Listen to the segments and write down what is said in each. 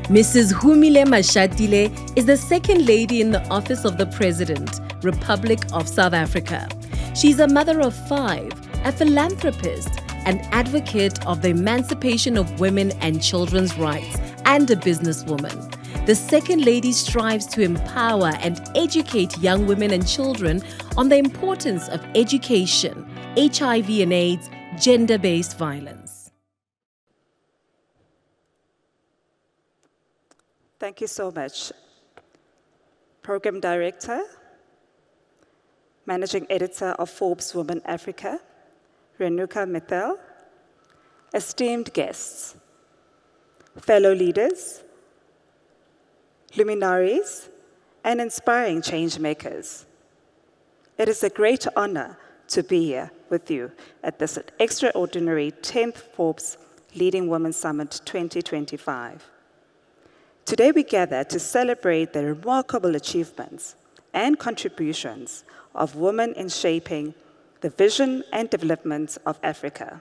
Mrs. Humile Mashatile is the second lady in the office of the President, Republic of South Africa. She's a mother of 5, a philanthropist, an advocate of the emancipation of women and children's rights, and a businesswoman. The second lady strives to empower and educate young women and children on the importance of education, HIV and AIDS, gender-based violence. Thank you so much. Program Director, Managing Editor of Forbes Women Africa, Renuka Mithel, esteemed guests, fellow leaders, luminaries, and inspiring change makers. It is a great honor to be here with you at this extraordinary 10th Forbes Leading Women Summit 2025. Today we gather to celebrate the remarkable achievements and contributions of women in shaping the vision and development of Africa.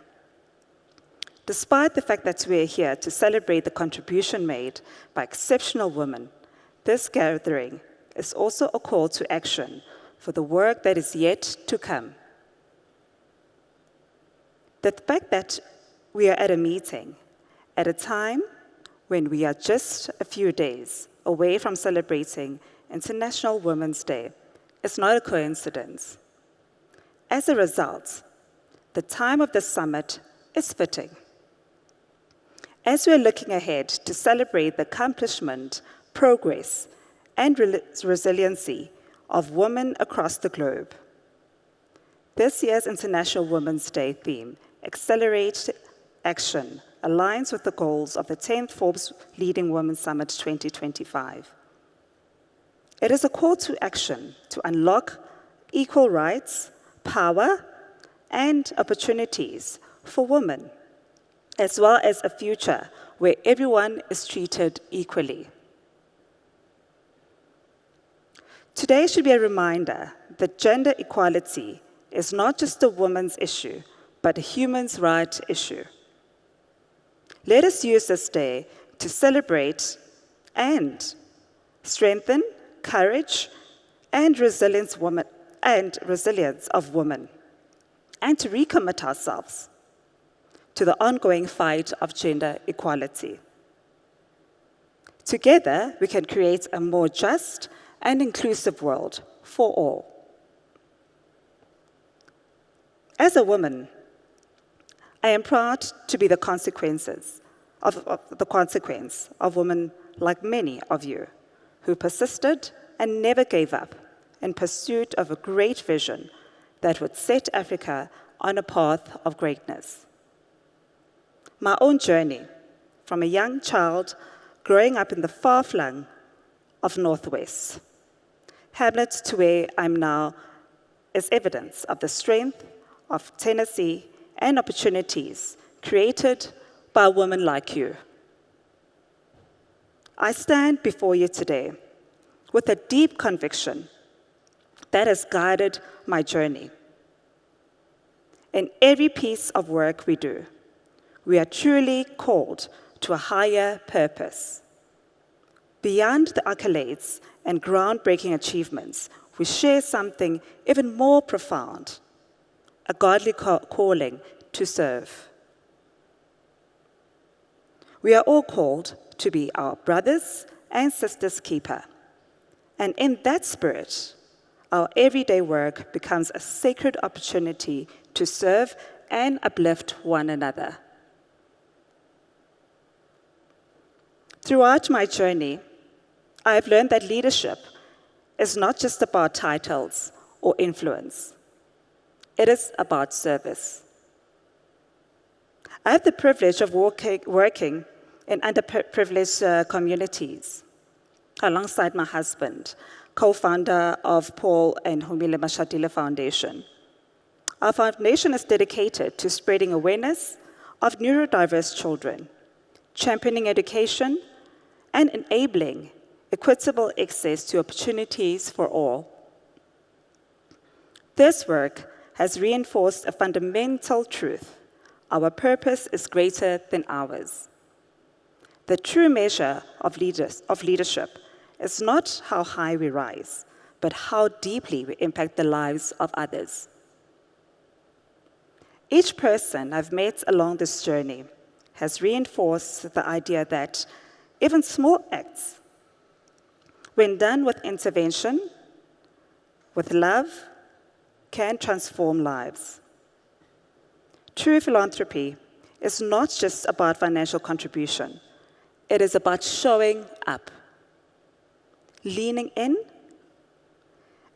Despite the fact that we are here to celebrate the contribution made by exceptional women, this gathering is also a call to action for the work that is yet to come. The fact that we are at a meeting at a time when we are just a few days away from celebrating International Women's Day is not a coincidence. As a result, the time of the summit is fitting. As we are looking ahead to celebrate the accomplishment, progress, and resiliency of women across the globe, this year's International Women's Day theme, Accelerate Action, aligns with the goals of the 10th Forbes Leading Women Summit 2025. It is a call to action to unlock equal rights, power, and opportunities for women, as well as a future where everyone is treated equally. Today should be a reminder that gender equality is not just a woman's issue, but a human's rights issue. Let us use this day to celebrate and strengthen courage and resilience of women, and to recommit ourselves to the ongoing fight of gender equality. Together, we can create a more just and inclusive world for all. As a woman, I am proud to be the consequence of women like many of you who persisted and never gave up in pursuit of a great vision that would set Africa on a path of greatness. My own journey from a young child growing up in the far-flung of Northwest Hamlet to where I'm now is evidence of the strength of tenacity and opportunities created by women like you. I stand before you today with a deep conviction that has guided my journey. In every piece of work we do, we are truly called to a higher purpose. Beyond the accolades and groundbreaking achievements, we share something even more profound, a godly calling to serve. We are all called to be our brothers and sisters' keeper. And in that spirit, our everyday work becomes a sacred opportunity to serve and uplift one another. Throughout my journey, I have learned that leadership is not just about titles or influence. It is about service. I have the privilege of working in underprivileged communities alongside my husband, co-founder of Paul and Humile Mashatile Foundation. Our foundation is dedicated to spreading awareness of neurodiverse children, championing education, and enabling equitable access to opportunities for all. This work has reinforced a fundamental truth: our purpose is greater than ours. The true measure of leadership is not how high we rise, but how deeply we impact the lives of others. Each person I've met along this journey has reinforced the idea that even small acts, when done with intervention, with love, can transform lives. True philanthropy is not just about financial contribution. It is about showing up, leaning in,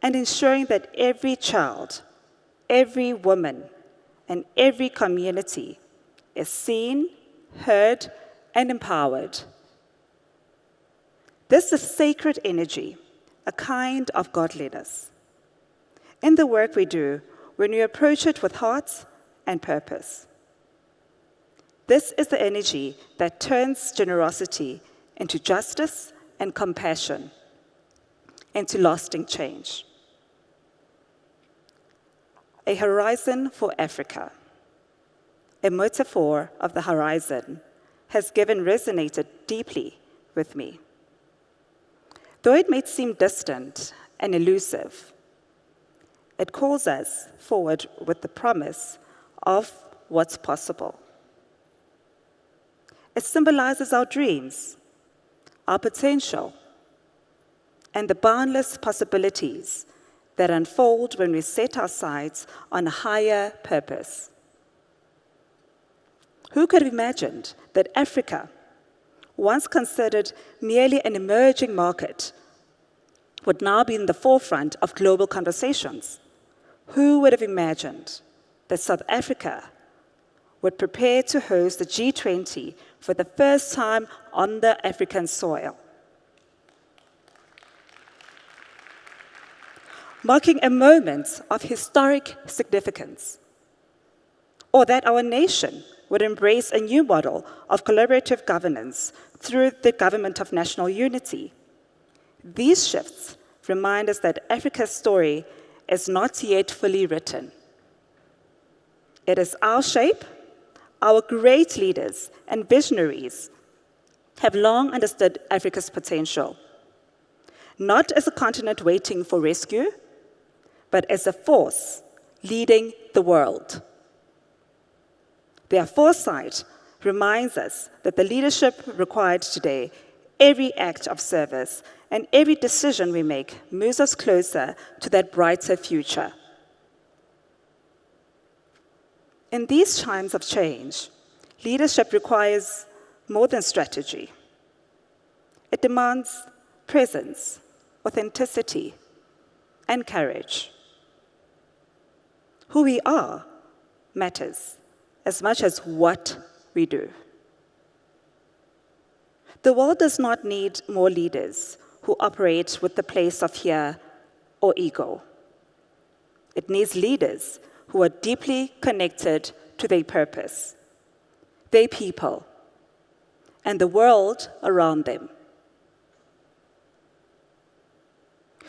and ensuring that every child, every woman, and every community is seen, heard, and empowered. This is sacred energy, a kind of godliness. In the work we do, when we approach it with heart and purpose. This is the energy that turns generosity into justice and compassion, into lasting change. A horizon for Africa, a metaphor of the horizon, has resonated deeply with me. Though it may seem distant and elusive, it calls us forward with the promise of what's possible. It symbolizes our dreams, our potential, and the boundless possibilities that unfold when we set our sights on a higher purpose. Who could have imagined that Africa, once considered merely an emerging market, would now be in the forefront of global conversations? Who would have imagined that South Africa would prepare to host the G20 for the first time on the African soil, marking a moment of historic significance? Or that our nation would embrace a new model of collaborative governance through the Government of National Unity? These shifts remind us that Africa's story is not yet fully written. It is our shape. Our great leaders and visionaries have long understood Africa's potential, not as a continent waiting for rescue, but as a force leading the world. Their foresight reminds us that the leadership required today, every act of service, and every decision we make moves us closer to that brighter future. In these times of change, leadership requires more than strategy. It demands presence, authenticity, and courage. Who we are matters as much as what we do. The world does not need more leaders who operate with the place of fear or ego. It needs leaders who are deeply connected to their purpose, their people, and the world around them.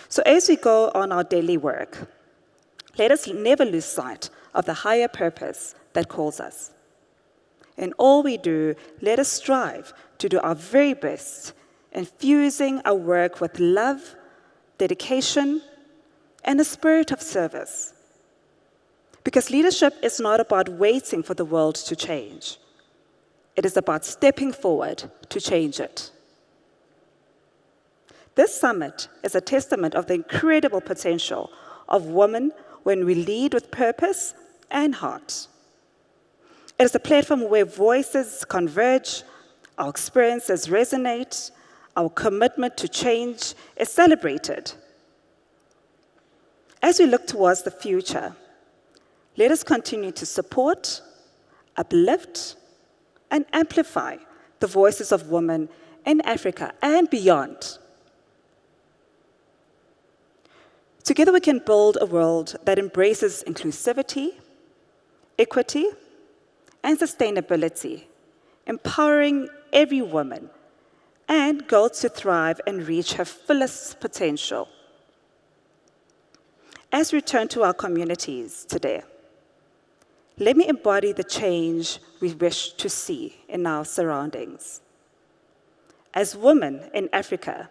So as we go on our daily work, let us never lose sight of the higher purpose that calls us. In all we do, let us strive to do our very best, infusing our work with love, dedication, and a spirit of service. Because leadership is not about waiting for the world to change. It is about stepping forward to change it. This summit is a testament of the incredible potential of women when we lead with purpose and heart. It is a platform where voices converge, our experiences resonate, our commitment to change is celebrated. As we look towards the future, let us continue to support, uplift, and amplify the voices of women in Africa and beyond. Together we can build a world that embraces inclusivity, equity, and sustainability, empowering every woman and girl to thrive and reach her fullest potential. As we return to our communities today, let me embody the change we wish to see in our surroundings. As women in Africa,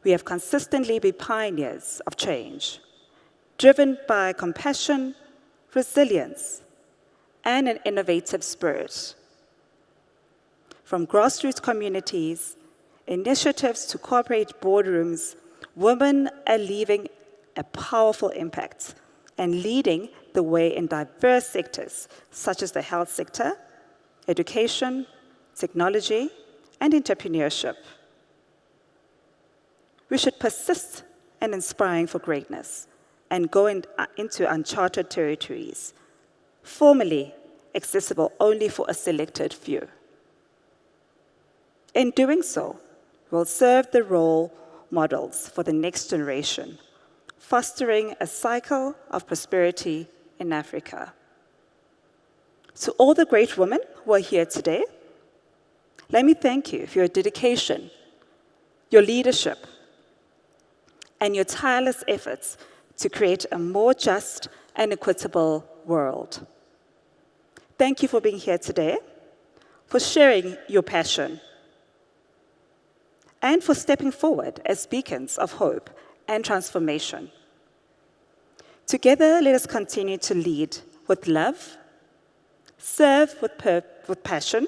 we have consistently been pioneers of change, driven by compassion, resilience, and an innovative spirit. From grassroots communities, initiatives to corporate boardrooms, women are leaving a powerful impact and leading the way in diverse sectors, such as the health sector, education, technology, and entrepreneurship. We should persist in inspiring for greatness and go into uncharted territories, formerly accessible only for a selected few. In doing so, we'll serve the role models for the next generation, fostering a cycle of prosperity in Africa. To all the great women who are here today, let me thank you for your dedication, your leadership, and your tireless efforts to create a more just and equitable world. Thank you for being here today, for sharing your passion, and for stepping forward as beacons of hope and transformation. Together, let us continue to lead with love, serve with passion,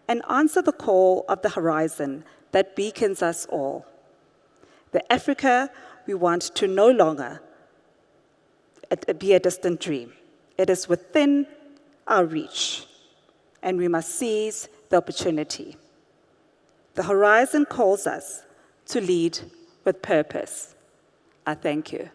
and answer the call of the horizon that beacons us all. The Africa we want to no longer be a distant dream. It is within our reach, and we must seize the opportunity. The horizon calls us to lead with purpose. I thank you.